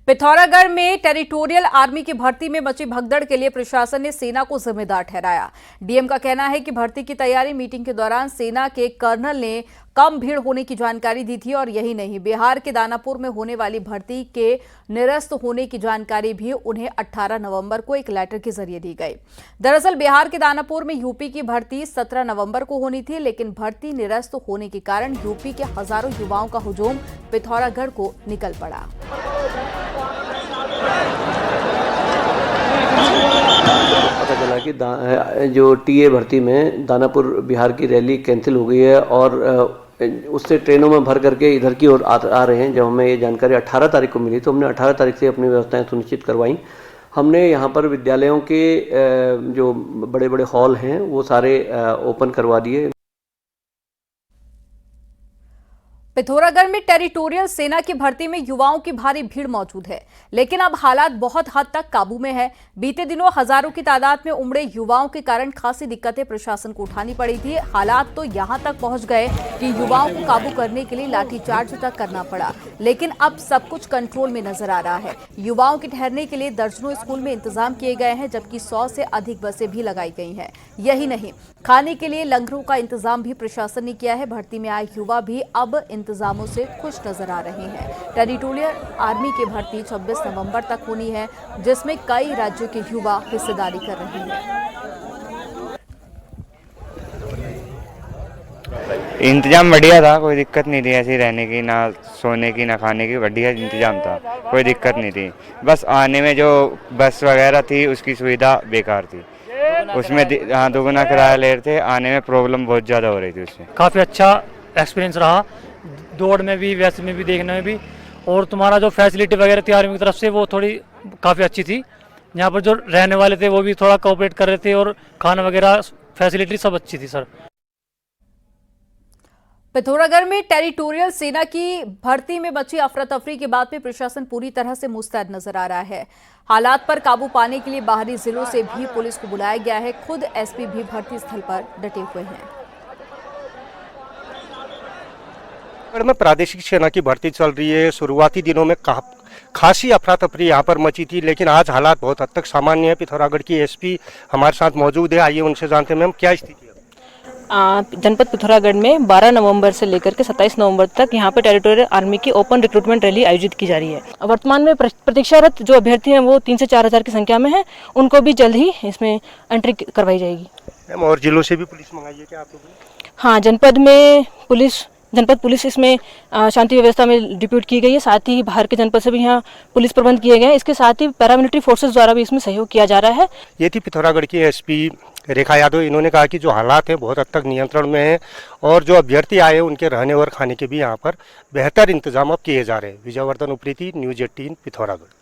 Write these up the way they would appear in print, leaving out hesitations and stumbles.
पिथौरागढ़ में territorial army की भर्ती में मची भगदड़ के लिए प्रशासन ने सेना को जिम्मेदार ठहराया। डीएम का कहना है कि भर्ती की तैयारी मीटिंग के दौरान सेना के कर्नल ने कम भीड़ होने की जानकारी दी थी और यही नहीं, बिहार के दानापुर में होने वाली भर्ती के निरस्त होने की जानकारी भी उन्हें 18 नवंबर को एक लेटर के जरिए दी गई। दरअसल बिहार के दानापुर में यूपी की भर्ती 17 नवंबर को होनी थी, लेकिन भर्ती निरस्त होने के कारण यूपी के हजारों युवाओं का हुजूम पिथौरागढ़ को निकल पड़ा। पता चला कि जो टीए भर्ती में दानापुर बिहार की रैली कैंसिल हो गई है और उससे ट्रेनों में भर करके इधर की ओर आ रहे हैं। जब हमें ये जानकारी 18 तारीख को मिली तो हमने 18 तारीख से अपनी व्यवस्थाएं सुनिश्चित करवाई। हमने यहाँ पर विद्यालयों के जो बड़े बड़े हॉल हैं वो सारे ओपन करवा दिए। पिथौरागढ़ में टेरिटोरियल सेना की भर्ती में युवाओं की भारी भीड़ मौजूद है, लेकिन अब हालात बहुत हद तक काबू में है। बीते दिनों हजारों की तादाद में उमड़े युवाओं के कारण खासी दिक्कतें प्रशासन को उठानी पड़ी थी। हालात तो यहां तक पहुंच गए कि युवाओं को काबू करने के लिए लाठीचार्ज तक करना पड़ा, लेकिन अब सब कुछ कंट्रोल में नजर आ रहा है। युवाओं के ठहरने के लिए दर्जनों स्कूल में इंतजाम किए गए हैं, जबकि 100 से अधिक बसें भी लगाई गई हैं। यही नहीं, खाने के लिए लंगरों का इंतजाम भी प्रशासन ने किया है। भर्ती में आए युवा भी अब इंतजामों से खुश नजर आ रहे हैं। टेरिटोरियल आर्मी की भर्ती 26 नवंबर तक होनी है, जिसमें कई राज्यों के युवा हिस्सेदारी कर रहे हैं। इंतजाम बढ़िया था, कोई दिक्कत नहीं थी ऐसी रहने की, ना सोने की ना खाने की, बढ़िया इंतजाम था, कोई दिक्कत नहीं थी। बस आने में जो बस वगैरह थी उसकी सुविधा बेकार थी, उसमें दोगुना किराया ले रहे थे, आने में प्रॉब्लम बहुत ज़्यादा हो रही थी। उसमें काफ़ी अच्छा एक्सपीरियंस रहा, दौड़ में भी वैसे में भी देखने में भी। और तुम्हारा जो फैसिलिटी वगैरह थी आर्मी की तरफ से वो थोड़ी काफ़ी अच्छी थी। यहाँ पर जो रहने वाले थे वो भी थोड़ा कोऑपरेट कर रहे थे और खाना वगैरह फैसिलिटी सब अच्छी थी सर। पिथौरागढ़ में टेरिटोरियल सेना की भर्ती में मची अफरा तफरी के बाद में प्रशासन पूरी तरह से मुस्तैद नजर आ रहा है। हालात पर काबू पाने के लिए बाहरी जिलों से भी पुलिस को बुलाया गया है। खुद एसपी भी भर्ती स्थल पर डटे हुए हैं। में प्रादेशिक सेना की भर्ती चल रही है। शुरुआती दिनों में खासी अफरा तफरी यहाँ पर मची थी, लेकिन आज हालात बहुत हद तक सामान्य है। पिथौरागढ़ की एसपी हमारे साथ मौजूद है, आइए उनसे जानते हैं मैम क्या स्थिति है। जनपद पिथौरागढ़ में 12 नवंबर से लेकर के 27 नवंबर तक यहाँ पे टेरिटोरियल आर्मी की ओपन रिक्रूटमेंट रैली आयोजित की जा रही है। वर्तमान में प्रतीक्षारत जो अभ्यर्थी हैं वो 3 से 4 हज़ार की संख्या में हैं, उनको भी जल्द ही इसमें एंट्री करवाई जाएगी। मैम और जिलों से भी पुलिस मंगाई है क्या आप लोगों ने? हाँ, जनपद पुलिस इसमें शांति व्यवस्था में डिप्यूट की गई है। साथ ही बाहर के जनपद से भी यहाँ पुलिस प्रबंध किए गए हैं। इसके साथ ही पैरामिलिट्री फोर्सेस द्वारा भी इसमें सहयोग किया जा रहा है। ये थी पिथौरागढ़ की एसपी रेखा यादव। इन्होंने कहा कि जो हालात हैं बहुत हद तक नियंत्रण में हैं और जो अभ्यर्थी आए हैं उनके रहने और खाने के भी यहाँ पर बेहतर इंतजाम अब किए जा रहे हैं। विजयवर्धन उप्रेती, न्यूज़ 18 पिथौरागढ़।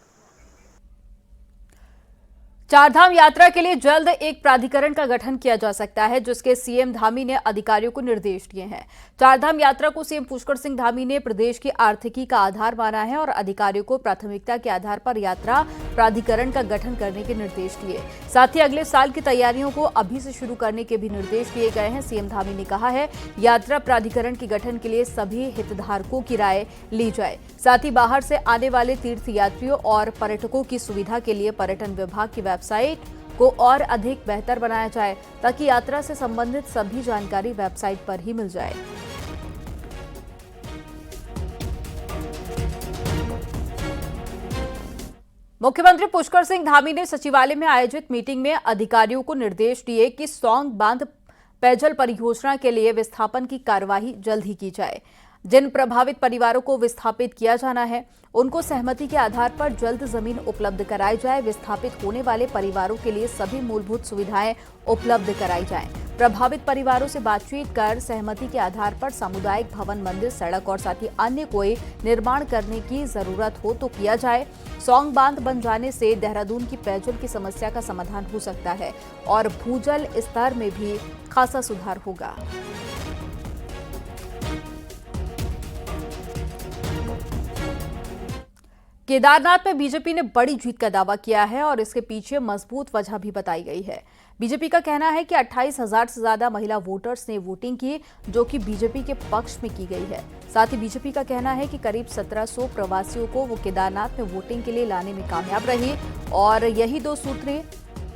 चारधाम यात्रा के लिए जल्द एक प्राधिकरण का गठन किया जा सकता है, जिसके सीएम धामी ने अधिकारियों को निर्देश दिए हैं। चारधाम यात्रा को सीएम पुष्कर सिंह धामी ने प्रदेश की आर्थिकी का आधार माना है और अधिकारियों को प्राथमिकता के आधार पर यात्रा प्राधिकरण का गठन करने के निर्देश दिए। साथ ही अगले साल की तैयारियों को अभी से शुरू करने के भी निर्देश दिए गए हैं। सीएम धामी ने कहा है, यात्रा प्राधिकरण के गठन के लिए सभी हितधारकों की राय ली जाए। साथ ही बाहर से आने वाले तीर्थयात्रियों और पर्यटकों की सुविधा के लिए पर्यटन विभाग की वेबसाइट को और अधिक बेहतर बनाया जाए, ताकि यात्रा से संबंधित सभी जानकारी वेबसाइट पर ही मिल जाए। मुख्यमंत्री पुष्कर सिंह धामी ने सचिवालय में आयोजित मीटिंग में अधिकारियों को निर्देश दिए कि सौंग बांध पेयजल परियोजना के लिए विस्थापन की कार्यवाही जल्द ही की जाए। जिन प्रभावित परिवारों को विस्थापित किया जाना है, उनको सहमति के आधार पर जल्द जमीन उपलब्ध कराई जाए। विस्थापित होने वाले परिवारों के लिए सभी मूलभूत सुविधाएं उपलब्ध कराई जाएं। प्रभावित परिवारों से बातचीत कर सहमति के आधार पर सामुदायिक भवन, मंदिर, सड़क और साथ ही अन्य कोई निर्माण करने की जरूरत हो तो किया जाए। सौंग बांध बन जाने से देहरादून की पेयजल की समस्या का समाधान हो सकता है और भूजल स्तर में भी खासा सुधार होगा। केदारनाथ में बीजेपी ने बड़ी जीत का दावा किया है और इसके पीछे मजबूत वजह भी बताई गई है। बीजेपी का कहना है कि 28,000 से ज्यादा महिला वोटर्स ने वोटिंग की, जो कि बीजेपी के पक्ष में की गई है। साथ ही बीजेपी का कहना है कि करीब 1700 प्रवासियों को वो केदारनाथ में वोटिंग के लिए लाने में कामयाब रही और यही 2 सूत्र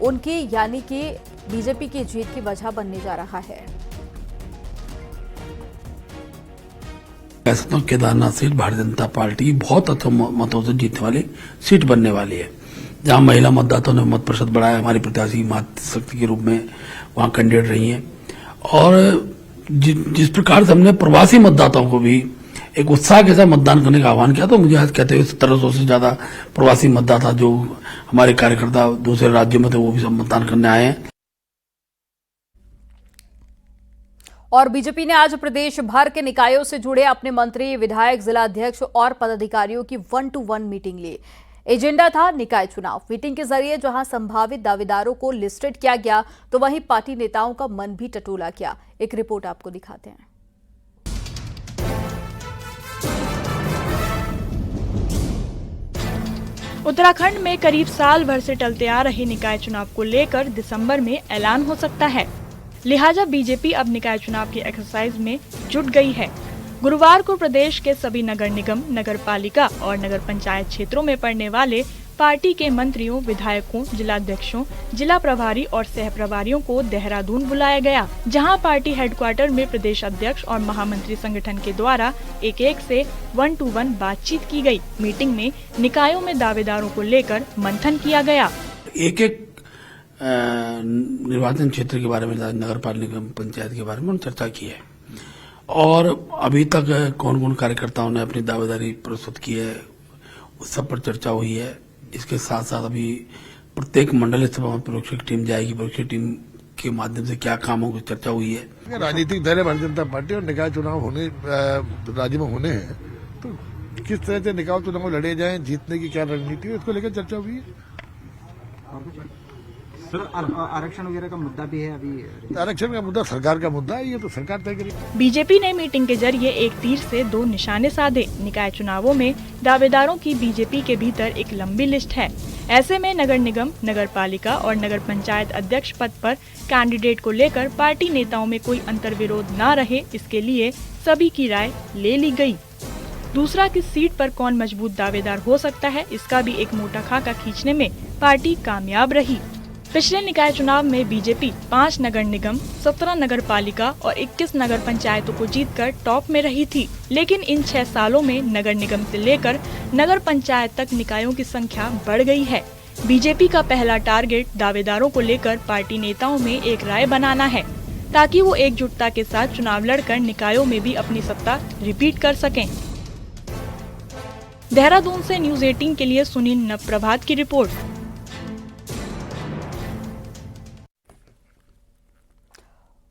उनकी यानी कि बीजेपी की जीत की वजह बनने जा रहा है। कह सकता हूँ केदारनाथ सीट भारतीय जनता पार्टी बहुत अच्छे मतों से जीतने वाली सीट बनने वाली है। जहां महिला मतदाताओं ने मत प्रतिशत बढ़ाया, हमारी प्रत्याशी मातृशक्ति के रूप में वहां कैंडिडेट रही हैं और जिस प्रकार से हमने प्रवासी मतदाताओं को भी एक उत्साह के साथ मतदान करने का आह्वान किया, तो मुझे आज कहते हुए 1700 से ज्यादा प्रवासी मतदाता जो हमारे कार्यकर्ता दूसरे राज्यों में थे वो भी सब मतदान करने आए हैं। और बीजेपी ने आज प्रदेश भर के निकायों से जुड़े अपने मंत्री, विधायक, जिला अध्यक्ष और पदाधिकारियों की 1-to-1 मीटिंग ली। एजेंडा था निकाय चुनाव। मीटिंग के जरिए जहां संभावित दावेदारों को लिस्टेड किया गया, तो वहीं पार्टी नेताओं का मन भी टटोला किया। एक रिपोर्ट आपको दिखाते हैं। उत्तराखंड में करीब साल भर से टलते आ रहे निकाय चुनाव को लेकर दिसंबर में ऐलान हो सकता है। लिहाजा बीजेपी अब निकाय चुनाव की एक्सरसाइज में जुट गई है। गुरुवार को प्रदेश के सभी नगर निगम, नगर पालिका और नगर पंचायत क्षेत्रों में पड़ने वाले पार्टी के मंत्रियों, विधायकों, जिलाध्यक्षों, जिला प्रभारी और सह प्रभारियों को देहरादून बुलाया गया, जहां पार्टी हेडक्वार्टर में प्रदेश अध्यक्ष और महामंत्री संगठन के द्वारा एक से 1-to-1 बातचीत की गई। मीटिंग में निकायों में दावेदारों को लेकर मंथन किया गया। एक निर्वाचन क्षेत्र के बारे में, नगर पालिका पंचायत के बारे में चर्चा की है और अभी तक कौन कौन कार्यकर्ताओं ने अपनी दावेदारी प्रस्तुत की है उस सब पर चर्चा हुई है। इसके साथ साथ अभी प्रत्येक मंडल स्तर पर प्रोक्षक टीम जाएगी, प्रोक्षक टीम के माध्यम से क्या काम होगा चर्चा हुई है। राजनीतिक दल है भारतीय जनता पार्टी और निकाय चुनाव होने राज्य में होने हैं, तो किस तरह से निकाय चुनाव लड़े जाएं, जीतने की क्या रणनीति है, इसको लेकर चर्चा हुई है। सर, आरक्षण वगैरह का मुद्दा भी है अभी। आरक्षण का मुद्दा सरकार का मुद्दा है, ये तो सरकार तय करेगी। बीजेपी ने मीटिंग के जरिए एक तीर से 2 निशाने साधे। निकाय चुनावों में दावेदारों की बीजेपी के भीतर एक लंबी लिस्ट है। ऐसे में नगर निगम, नगर पालिका और नगर पंचायत अध्यक्ष पद पर कैंडिडेट को लेकर पार्टी नेताओं में कोई अंतर्विरोध न रहे, इसके लिए सभी की राय ले ली गई। दूसरा, किस सीट पर कौन मजबूत दावेदार हो सकता है, इसका भी एक मोटा खाका खींचने में पार्टी कामयाब रही। पिछले निकाय चुनाव में बीजेपी 5 नगर निगम, 17 नगर पालिका और 21 नगर पंचायतों को जीतकर टॉप में रही थी, लेकिन इन 6 सालों में नगर निगम से लेकर नगर पंचायत तक निकायों की संख्या बढ़ गई है। बीजेपी का पहला टारगेट दावेदारों को लेकर पार्टी नेताओं में एक राय बनाना है, ताकि वो एकजुटता के साथ चुनाव लड़कर निकायों में भी अपनी सत्ता रिपीट कर सकें। देहरादून से न्यूज़ 18 के लिए सुनील नवप्रभात की रिपोर्ट।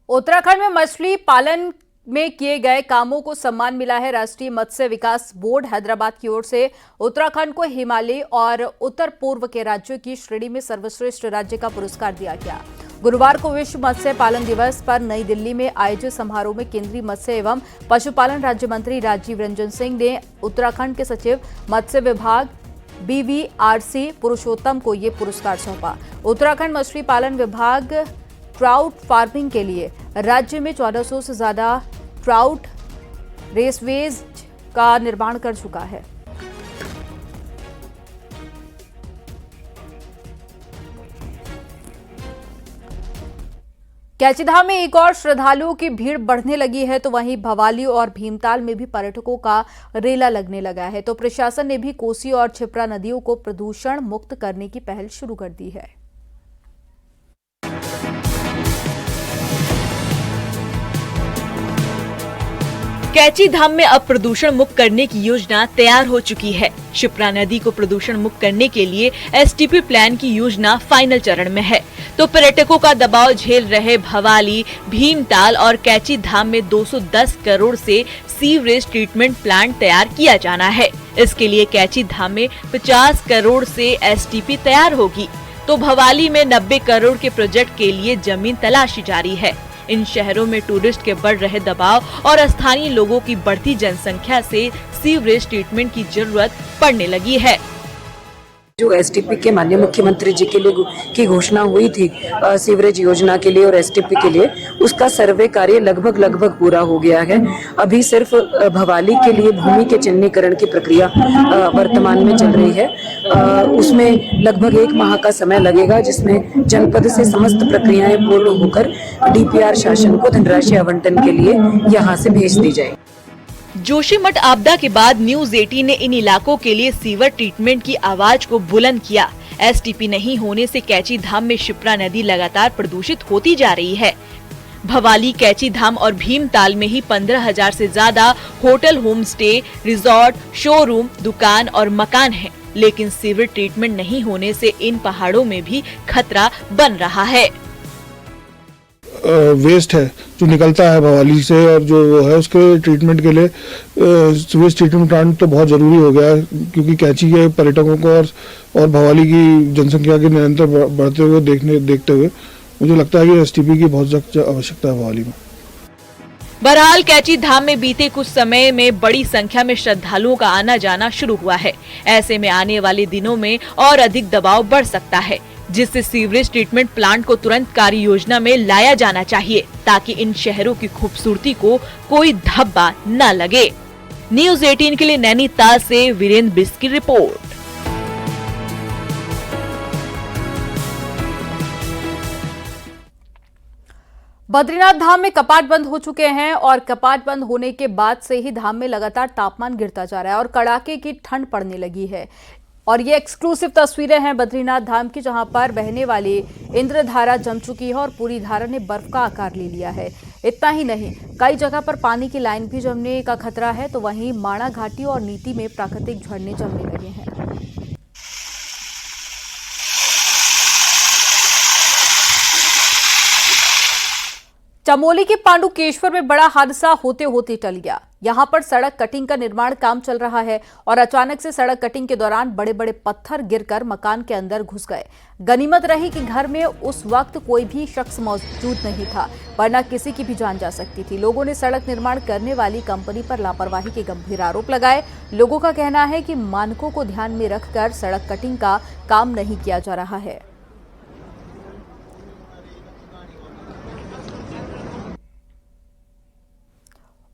उत्तराखंड में मछली पालन में किए गए कामों को सम्मान मिला है। राष्ट्रीय मत्स्य विकास बोर्ड हैदराबाद की ओर से उत्तराखंड को हिमालय और उत्तर पूर्व के राज्यों की श्रेणी में सर्वश्रेष्ठ राज्य का पुरस्कार दिया गया। गुरुवार को विश्व मत्स्य पालन दिवस पर नई दिल्ली में आयोजित समारोह में केंद्रीय मत्स्य एवं पशुपालन राज्य मंत्री राजीव रंजन सिंह ने उत्तराखंड के सचिव मत्स्य विभाग BVRC पुरुषोत्तम को ये पुरस्कार सौंपा। उत्तराखंड मछली पालन विभाग ट्राउट फार्मिंग के लिए राज्य में 1400 से ज्यादा ट्राउट रेसवेज का निर्माण कर चुका है। कैचीधाम में एक और श्रद्धालुओं की भीड़ बढ़ने लगी है, तो वहीं भवाली और भीमताल में भी पर्यटकों का रेला लगने लगा है। तो प्रशासन ने भी कोसी और छिप्रा नदियों को प्रदूषण मुक्त करने की पहल शुरू कर दी है। कैचीधाम में अब प्रदूषण मुक्त करने की योजना तैयार हो चुकी है। शिप्रा नदी को प्रदूषण मुक्त करने के लिए STP प्लान की योजना फाइनल चरण में है। तो पर्यटकों का दबाव झेल रहे भवाली, भीमताल और कैचीधाम में 210 करोड़ से सीवरेज ट्रीटमेंट प्लांट तैयार किया जाना है। इसके लिए कैचीधाम में 50 करोड़ से STP तैयार होगी, तो भवाली में 90 करोड़ के प्रोजेक्ट के लिए जमीन तलाशी जारी है। इन शहरों में टूरिस्ट के बढ़ रहे दबाव और स्थानीय लोगों की बढ़ती जनसंख्या से सीवरेज ट्रीटमेंट की जरूरत पड़ने लगी है। जो एसटीपी के माननीय मुख्यमंत्री जी के लिए की घोषणा हुई थी सीवरेज योजना के लिए और एसटीपी के लिए, उसका सर्वे कार्य लगभग पूरा हो गया है। अभी सिर्फ भवाली के लिए भूमि के चिन्हीकरण की प्रक्रिया वर्तमान में चल रही है। उसमें लगभग 1 माह का समय लगेगा, जिसमें जनपद से समस्त प्रक्रियाएं पूर्ण होकर डीपीआर शासन को धनराशि आवंटन के लिए यहाँ से भेज दी जाए। जोशीमठ आपदा के बाद न्यूज 18 ने इन इलाकों के लिए सीवर ट्रीटमेंट की आवाज को बुलंद किया। एसटीपी नहीं होने से कैची धाम में शिप्रा नदी लगातार प्रदूषित होती जा रही है। भवाली, कैची धाम और भीमताल में ही 15,000 से ज्यादा hotel, home stay, resort, showroom, दुकान और मकान हैं। लेकिन सीवर ट्रीटमेंट नहीं होने से इन पहाड़ों में भी खतरा बन रहा है। वेस्ट है जो निकलता है भवाली से, और जो है उसके ट्रीटमेंट के लिए सीवेज ट्रीटमेंट प्लांट तो बहुत जरूरी हो गया है, क्योंकि कैची के पर्यटकों को और भवाली की जनसंख्या के निरंतर बढ़ते हुए देखते हुए मुझे लगता है कि एसटीपी की बहुत सख्त आवश्यकता है भवाली में। बहरहाल कैची धाम में बीते कुछ समय में बड़ी संख्या में श्रद्धालुओं का आना जाना शुरू हुआ है। ऐसे में आने वाले दिनों में और अधिक दबाव बढ़ सकता है, जिससे सीवरेज ट्रीटमेंट प्लांट को तुरंत कार्य योजना में लाया जाना चाहिए, ताकि इन शहरों की खूबसूरती को कोई धब्बा न लगे। न्यूज 18 के लिए नैनीताल से वीरेंद्र बिस्क की रिपोर्ट। बद्रीनाथ धाम में कपाट बंद हो चुके हैं और कपाट बंद होने के बाद से ही धाम में लगातार तापमान गिरता जा रहा है और कड़ाके की ठंड पड़ने लगी है। और ये एक्सक्लूसिव तस्वीरें हैं बद्रीनाथ धाम की, जहां पर बहने वाली इंद्रधारा जम चुकी है और पूरी धारा ने बर्फ का आकार ले लिया है। इतना ही नहीं, कई जगह पर पानी की लाइन भी जमने का खतरा है, तो वहीं माणा घाटी और नीति में प्राकृतिक झरने जमने लगे हैं। चमोली के पांडुकेश्वर में बड़ा हादसा होते होते टल गया। यहां पर सड़क कटिंग का निर्माण काम चल रहा है और अचानक से सड़क कटिंग के दौरान बड़े बड़े पत्थर गिरकर मकान के अंदर घुस गए। गनीमत रही कि घर में उस वक्त कोई भी शख्स मौजूद नहीं था, वरना किसी की भी जान जा सकती थी। लोगों ने सड़क निर्माण करने वाली कंपनी पर लापरवाही के गंभीर आरोप लगाए। लोगों का कहना है कि मानकों को ध्यान में रखकर सड़क कटिंग का काम नहीं किया जा रहा है।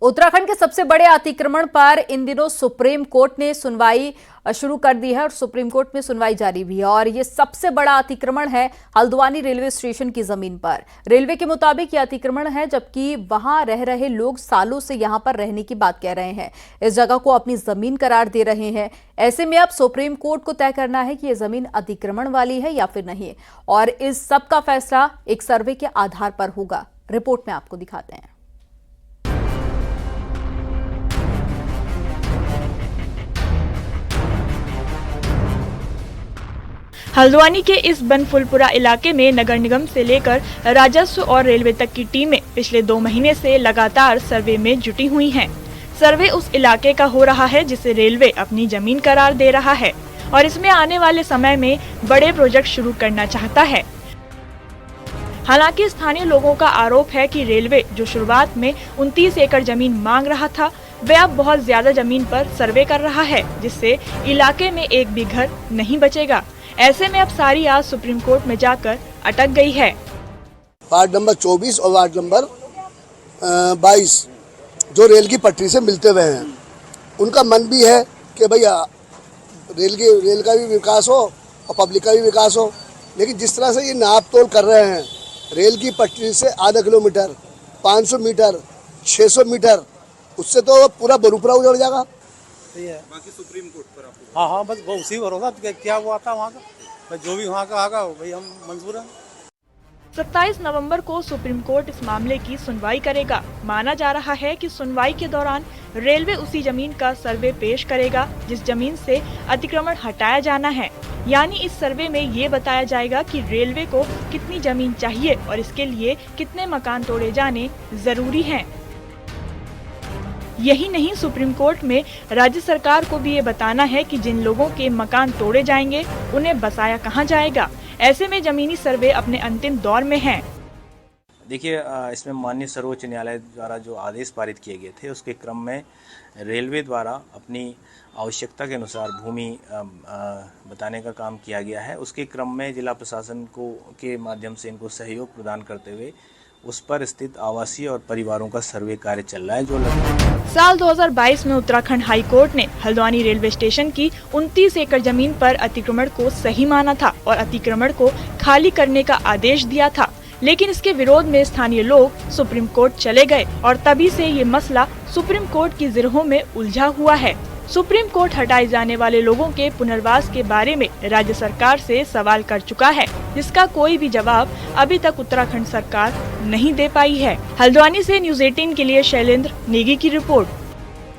उत्तराखंड के सबसे बड़े अतिक्रमण पर इन दिनों सुप्रीम कोर्ट ने सुनवाई शुरू कर दी है और सुप्रीम कोर्ट में सुनवाई जारी भी है। और ये सबसे बड़ा अतिक्रमण है हल्द्वानी रेलवे स्टेशन की जमीन पर। रेलवे के मुताबिक ये अतिक्रमण है, जबकि वहां रह रहे लोग सालों से यहां पर रहने की बात कह रहे हैं, इस जगह को अपनी जमीन करार दे रहे हैं। ऐसे में अब सुप्रीम कोर्ट को तय करना है कि ये जमीन अतिक्रमण वाली है या फिर नहीं, और इस सब का फैसला एक सर्वे के आधार पर होगा। रिपोर्ट में आपको दिखाते हैं। हल्द्वानी के इस बनफुलपुरा इलाके में नगर निगम से लेकर राजस्व और रेलवे तक की टीमें पिछले 2 महीने से लगातार सर्वे में जुटी हुई हैं। सर्वे उस इलाके का हो रहा है जिसे रेलवे अपनी जमीन करार दे रहा है और इसमें आने वाले समय में बड़े प्रोजेक्ट शुरू करना चाहता है। हालांकि स्थानीय लोगों का आरोप है कि रेलवे जो शुरुआत में 29 एकड़ जमीन मांग रहा था, वह अब बहुत ज्यादा जमीन पर सर्वे कर रहा है, जिससे इलाके में एक भी घर नहीं बचेगा। ऐसे में अब सारी आस सुप्रीम कोर्ट में जाकर अटक गई है। वार्ड नंबर 24 और वार्ड नंबर 22 जो रेल की पटरी से मिलते हुए हैं, उनका मन भी है कि भैया रेल का भी विकास हो और पब्लिक का भी विकास हो, लेकिन जिस तरह से ये नाप तोल कर रहे हैं, रेल की पटरी से आधा किलोमीटर, 500 मीटर, 600 मीटर, उससे तो पूरा बरूपरा उजड़ जाएगा। बाकी सुप्रीम कोर्ट पर आपको हाँ बस वो उसी भरोसा क्या हुआ था वहाँ का, जो भी वहाँ का आगा भाई हम मंजूर हैं। 27 नवंबर को सुप्रीम कोर्ट इस मामले की सुनवाई करेगा। माना जा रहा है कि सुनवाई के दौरान रेलवे उसी जमीन का सर्वे पेश करेगा जिस जमीन से अतिक्रमण हटाया जाना है। यानी इस सर्वे में ये बताया जाएगा कि रेलवे को कितनी जमीन चाहिए और इसके लिए कितने मकान तोड़े जाने जरूरी हैं। यही नहीं, सुप्रीम कोर्ट में राज्य सरकार को भी ये बताना है कि जिन लोगों के मकान तोड़े जाएंगे उन्हें बसाया कहाँ जाएगा। ऐसे में जमीनी सर्वे अपने अंतिम दौर में है। देखिए, इसमें माननीय सर्वोच्च न्यायालय द्वारा जो आदेश पारित किए गए थे उसके क्रम में रेलवे द्वारा अपनी आवश्यकता के अनुसार भूमि बताने का काम किया गया है। उसके क्रम में जिला प्रशासन को के माध्यम से इनको सहयोग प्रदान करते हुए उस पर स्थित आवासीय और परिवारों का सर्वे कार्य चल रहा है। जो साल 2022 में उत्तराखंड हाई कोर्ट ने हल्द्वानी रेलवे स्टेशन की 29 एकड़ जमीन पर अतिक्रमण को सही माना था और अतिक्रमण को खाली करने का आदेश दिया था, लेकिन इसके विरोध में स्थानीय लोग सुप्रीम कोर्ट चले गए और तभी से ये मसला सुप्रीम कोर्ट की जिरहों में उलझा हुआ है। सुप्रीम कोर्ट हटाए जाने वाले लोगों के पुनर्वास के बारे में राज्य सरकार से सवाल कर चुका है, जिसका कोई भी जवाब अभी तक उत्तराखंड सरकार नहीं दे पाई है। हल्द्वानी से न्यूज़ 18 के लिए शैलेंद्र नेगी की रिपोर्ट।